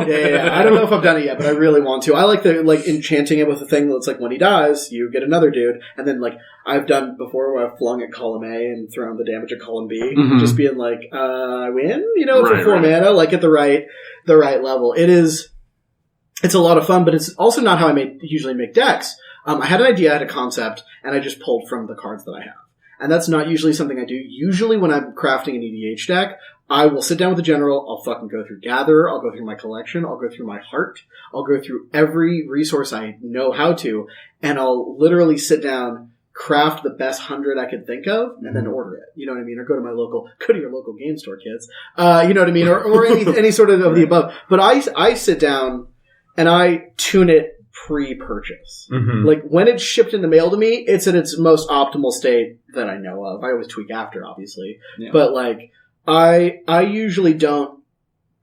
Yeah. I don't know if I've done it yet, but I really want to. I like enchanting it with a thing that's like, when he dies, you get another dude, and then, like, I've done before where I've flung at column A and thrown the damage at column B, just being like, I win, for 4 mana, like, at the right level. It's a lot of fun, but it's also not how I usually make decks. I had an idea, I had a concept, and I just pulled from the cards that I have. And that's not usually something I do. Usually when I'm crafting an EDH deck, I will sit down with the general, I'll fucking go through Gatherer, I'll go through my collection, I'll go through my heart, I'll go through every resource I know how to, and I'll literally sit down, craft the best 100 I could think of, and then order it. You know what I mean? Or go to your local game store, kids. You know what I mean? Or any sort of the above. But I sit down, and I tune it pre-purchase. Mm-hmm. Like, when it's shipped in the mail to me, it's in its most optimal state that I know of. I always tweak after, obviously. Yeah. But, like, I usually don't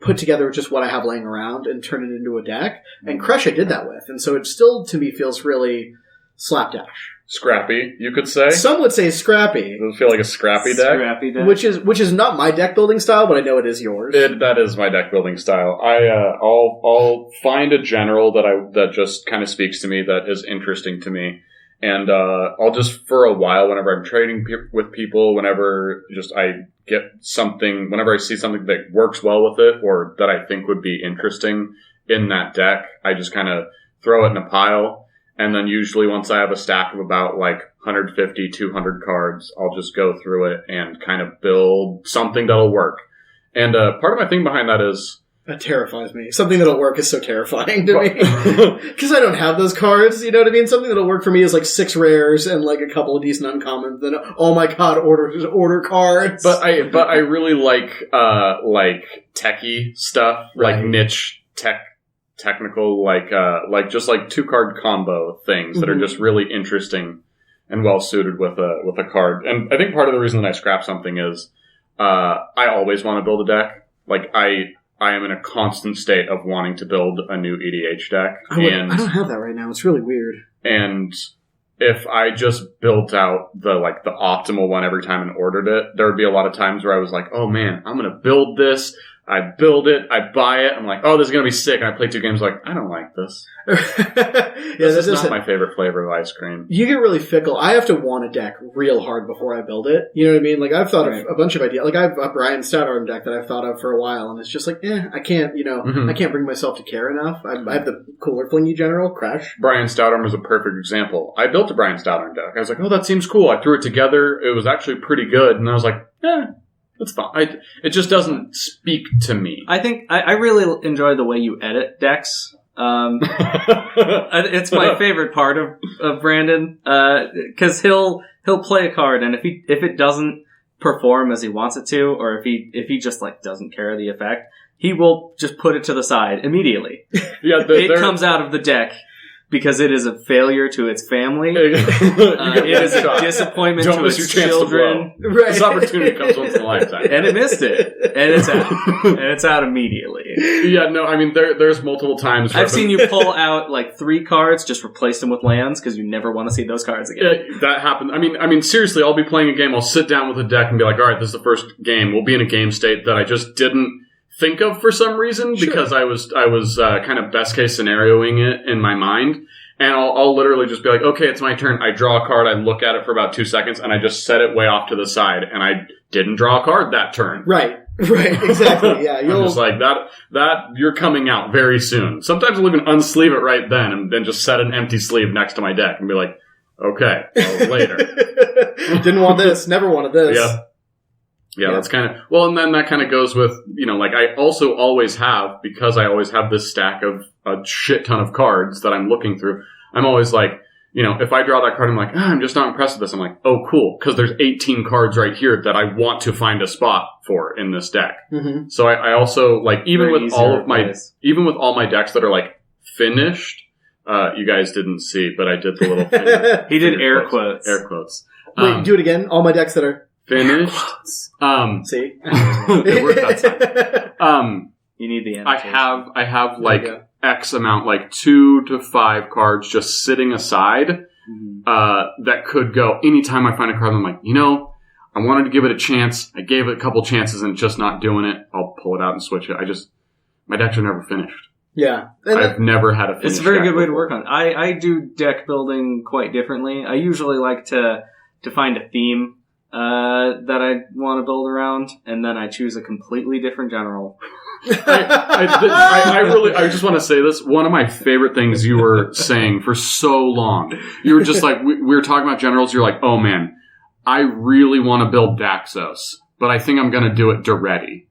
put together just what I have laying around and turn it into a deck. And Crush I did that with. And so it still, to me, feels really slapdash. Scrappy, you could say. Some would say scrappy. Does it feel like a scrappy deck? Scrappy deck. Which is not my deck building style, but I know it is yours. That is my deck building style. I'll find a general that just kind of speaks to me, that is interesting to me, and I'll just, for a while, whenever I'm trading with people, whenever I get something, whenever I see something that works well with it or that I think would be interesting in that deck, I just kind of throw it in a pile. And then usually once I have a stack of about like 150, 200 cards, I'll just go through it and kind of build something that'll work. And part of my thing behind that is... That terrifies me. Something that'll work is so terrifying to me. Because I don't have those cards, you know what I mean? Something that'll work for me is like 6 rares and like a couple of decent uncommons. Then, oh my god, order cards. But I really like techie stuff, right. Like niche technical, like just like 2-card combo things that are just really interesting and well suited with a card. And I think part of the reason that I scrap something is I always want to build a deck. like I am in a constant state of wanting to build a new EDH deck. I don't have that right now. It's really weird. And if I just built out the optimal one every time and ordered it, there would be a lot of times where I was like, oh man, I'm going to build this. I build it, I buy it, I'm like, oh, this is going to be sick. And I play 2 games like, I don't like this. This is not my favorite flavor of ice cream. You get really fickle. I have to want a deck real hard before I build it. You know what I mean? Like, I've thought of a bunch of ideas. Like, I have a Brian Stoutarm deck that I've thought of for a while, and it's just like, I can't, I can't bring myself to care enough. I have the cooler flingy general, Crash. Brian Stoutarm was a perfect example. I built a Brian Stoutarm deck. I was like, oh, that seems cool. I threw it together. It was actually pretty good. And I was like, it's fine. It just doesn't speak to me. I think I really enjoy the way you edit decks. It's my favorite part of Brandon, because he'll play a card, and if it doesn't perform as he wants it to, or if he just doesn't care the effect, he will just put it to the side immediately. Yeah, it comes out of the deck. Because it is a failure to its family. It is a disappointment to its children. Right. This opportunity comes once in a lifetime. And it missed it. And it's out. And it's out immediately. Yeah, no, I mean, there's multiple times. I've seen you pull out 3 cards, just replace them with lands, because you never want to see those cards again. Yeah, that happened. I mean, seriously, I'll be playing a game, I'll sit down with a deck and be like, all right, this is the first game. We'll be in a game state that I just didn't think of for some reason, because I was kind of best case scenarioing it in my mind, and I'll literally just be like, okay, it's my turn. I draw a card, I look at it for about 2 seconds, and I just set it way off to the side, and I didn't draw a card that turn. Right, exactly. Yeah, I'm just like that. You're coming out very soon. Sometimes I'll even unsleeve it right then, and then just set an empty sleeve next to my deck and be like, okay, well, later. Didn't want this, never wanted this. Yeah, that's kind of... Well, and then that kind of goes with, I also always have, because I always have this stack of a shit ton of cards that I'm looking through, I'm always like, if I draw that card, I'm like, I'm just not impressed with this. I'm like, oh, cool, because there's 18 cards right here that I want to find a spot for in this deck. Mm-hmm. So I also, even with all my decks that are, finished, you guys didn't see, but I did the little finger. He did air quotes. Air quotes. Wait, do it again? All my decks that are... finished. See? It worked that time. You need the annotation. I have X amount, 2 to 5 cards just sitting aside, that could go anytime I find a card. I'm like, I wanted to give it a chance. I gave it a couple chances and it's just not doing it. I'll pull it out and switch it. My decks are never finished. Yeah. I've never had a finished. It's a very good way to work on it. I do deck building quite differently. I usually like to find a theme that I want to build around, and then I choose a completely different general. I just want to say this. One of my favorite things you were saying for so long, you were just we were talking about generals. You're like, oh man, I really want to build Daxos, but I think I'm going to do it Duretti.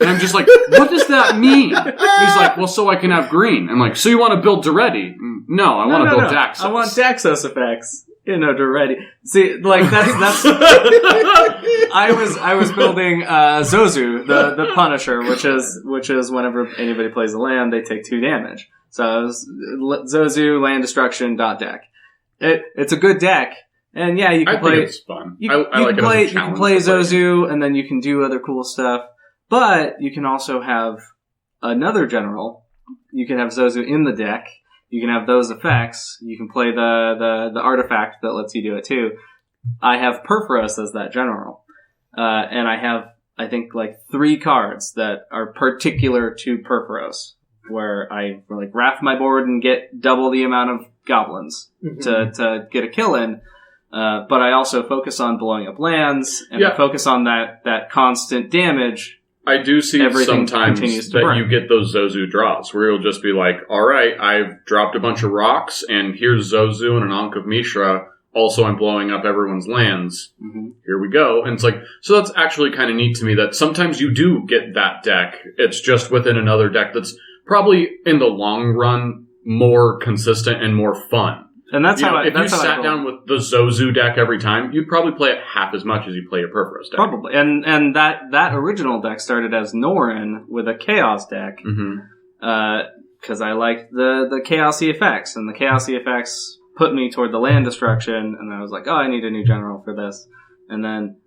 And I'm just like, what does that mean? He's like, well, so I can have green. I'm like, so you want to build Duretti? No, I want to build Daxos. I want Daxos effects. Duretti. See, that's. I was building Zozu, the Punisher, which is whenever anybody plays a land, they take 2 damage. So it was Zozu land destruction deck. It's a good deck, and yeah, you can play. It's fun. You can play Zozu, and then you can do other cool stuff. But you can also have another general. You can have Zozu in the deck. You can have those effects. You can play the artifact that lets you do it too. I have Perforos as that general. And I have, I think, 3 cards that are particular to Perforos, where I raft my board and get double the amount of goblins to get a kill in. But I also focus on blowing up lands, and I focus on that constant damage. I do see sometimes that you get those Zozu draws where you'll just be like, all right, I've dropped a bunch of rocks, and here's Zozu and an Ankh of Mishra. Also, I'm blowing up everyone's lands. Mm-hmm. Here we go. And it's so that's actually kind of neat to me that sometimes you do get that deck. It's just within another deck that's probably, in the long run, more consistent and more fun. And that's if you sat down with the Zozu deck every time, you'd probably play it half as much as you play a Perforos deck. Probably. And that original deck started as Norin with a Chaos deck. Because I liked the Chaosy effects, and the Chaosy effects put me toward the land destruction, and I was like, oh, I need a new general for this. And then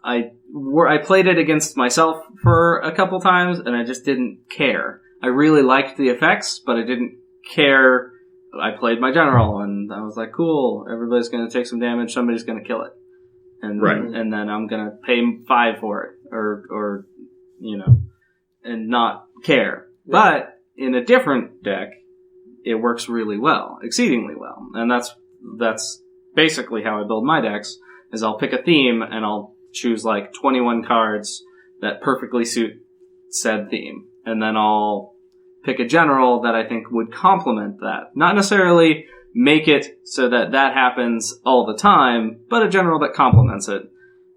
I played it against myself for a couple times, and I just didn't care. I really liked the effects, but I didn't care. I played my general, and I was like, cool, everybody's going to take some damage, somebody's going to kill it. And then I'm going to pay 5 for it, or and not care. Right. But in a different deck, it works really well, exceedingly well. And that's basically how I build my decks, is I'll pick a theme, and I'll choose like 21 cards that perfectly suit said theme. And then I'll pick a general that I think would complement that. Not necessarily make it so that happens all the time, but a general that complements it.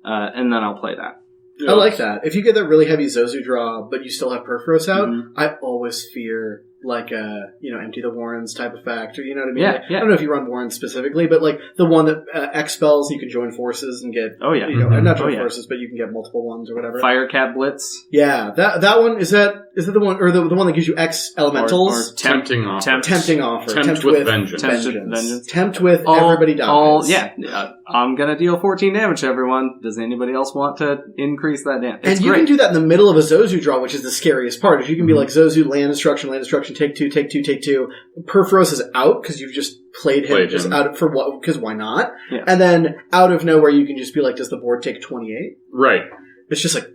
And then I'll play that. I like that. If you get that really heavy Zozu draw, but you still have Perforos out, I always fear like a empty the Warrens type effect, or you know what I mean? Yeah, like, I don't know if you run Warrens specifically, but like the one that X spells, you can join forces and get. Oh yeah, not join forces, but you can get multiple ones or whatever. Firecat Blitz. Yeah, that one is that the one, or the one that gives you X elementals? Or tempting offer. Tempting offer. Tempt with vengeance. Tempt with everybody dies. I'm gonna deal 14 damage to everyone. Does anybody else want to increase that damage? And you can do that in the middle of a Zozu draw, which is the scariest part. Is you can be like Zozu, land destruction, take 2, take 2, take 2. Perforos is out because you've just played him just out for what? Because why not? Yeah. And then out of nowhere, you can just be like, does the board take 28? Right. It's just like,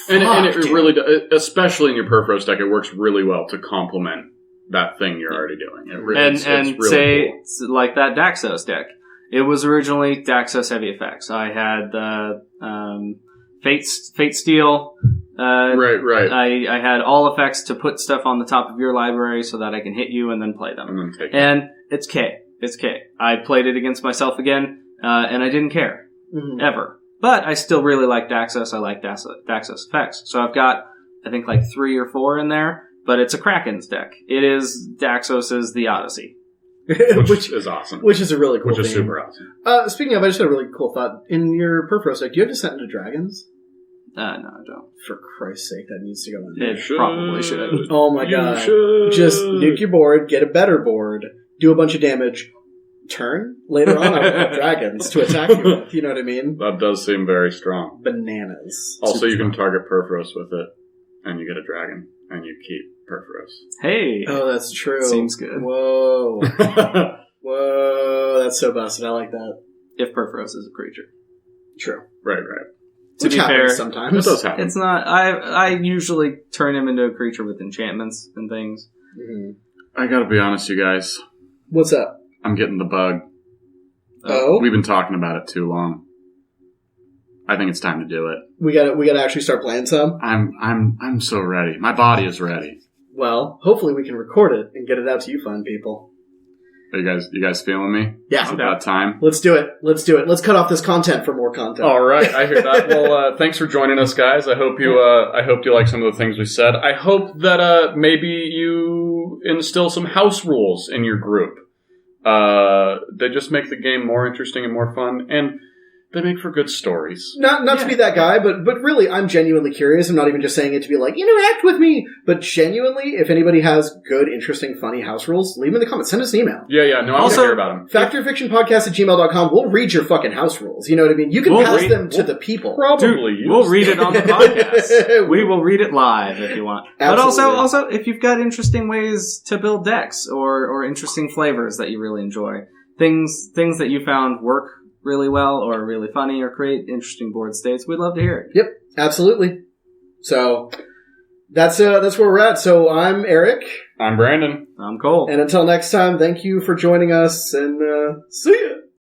and it really does, especially in your Perforos deck, it works really well to complement that thing you're already doing. It's really say cool. Like that Daxos deck. It was originally Daxos heavy effects. I had the Fate Steel. Right. I had all effects to put stuff on the top of your library so that I can hit you and then play them. And then take and it's K. It's K. I played it against myself again, and I didn't care. Ever. But I still really like Daxos. I like Daxos effects. So I've got, I think, like 3 or 4 in there, but it's a Kraken's deck. It is Daxos' The Odyssey. which is awesome. Which is a really cool thing. Which is super awesome. Speaking of, I just had a really cool thought. In your Perforos deck, do you have Descent into Dragons? No, I don't. For Christ's sake, that needs to go in there. It probably should. Oh my god. Just nuke your board, get a better board, do a bunch of damage, turn. Later on, I'll have dragons to attack you with. You know what I mean? That does seem very strong. Bananas. Also, you can target Perforos with it, and you get a dragon, and you keep Perforos. Hey! Oh, that's true. Seems good. Whoa. Whoa, that's so busted. I like that. If Perforos is a creature. True. Right. To be fair, sometimes. It does happen. It's not. I usually turn him into a creature with enchantments and things. I gotta be honest, you guys. What's up? I'm getting the bug. Oh? We've been talking about it too long. I think it's time to do it. We gotta actually start playing some. I'm so ready. My body is ready. Well, hopefully we can record it and get it out to you fine people. Are you guys feeling me? Yeah. It's about time. Let's do it. Let's cut off this content for more content. All right, I hear that. Well, thanks for joining us, guys. I hope you like some of the things we said. I hope that maybe you instill some house rules in your group. They just make the game more interesting and more fun, and they make for good stories. Not to be that guy, but really, I'm genuinely curious. I'm not even just saying it to be like, interact with me. But genuinely, if anybody has good, interesting, funny house rules, leave them in the comments. Send us an email. Yeah, no, I want to hear about them. FactorFictionPodcast@gmail.com. We'll read your fucking house rules. You know what I mean? You can pass them to the people. Probably. We'll read it on the podcast. We will read it live if you want. Absolutely. But also, if you've got interesting ways to build decks or interesting flavors that you really enjoy, things that you found work really well or are really funny or create interesting board states, we'd love to hear it. Yep, absolutely. So that's where we're at. So I'm Eric. I'm Brandon. I'm Cole. And until next time, thank you for joining us, and see ya.